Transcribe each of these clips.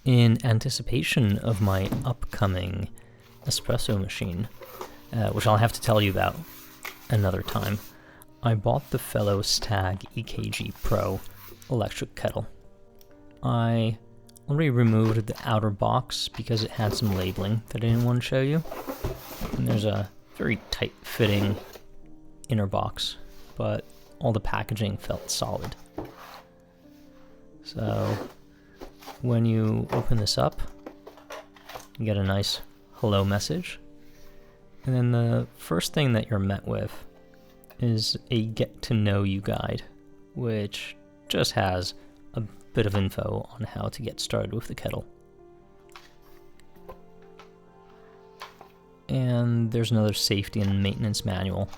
In anticipation of my upcoming espresso machine, which I'll have to tell you about another time, I bought the Fellow Stagg EKG Pro electric kettle. I already removed the outer box because it had some labeling that I didn't want to show you. And there's a very tight-fitting inner box, but all the packaging felt solid. So when you open this up, you get a nice hello message. And then the first thing that you're met with is a get to know you guide, which just has a bit of info on how to get started with the kettle. And there's another safety and maintenance manual,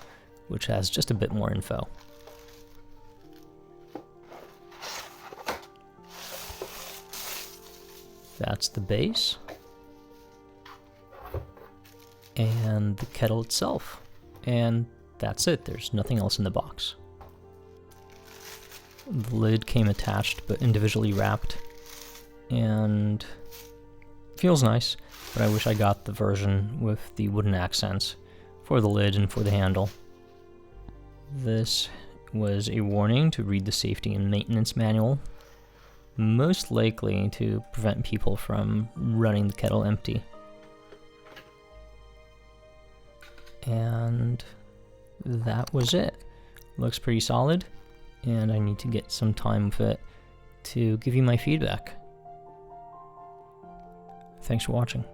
which has just a bit more info. That's the base. And the kettle itself. And that's it, there's nothing else in the box. The lid came attached but individually wrapped, and feels nice, but I wish I got the version with the wooden accents for the lid and for the handle. This was a warning to read the safety and maintenance manual, most likely to prevent people from running the kettle empty. And that was it. Looks pretty solid, and I need to get some time with it to give you my feedback. Thanks for watching.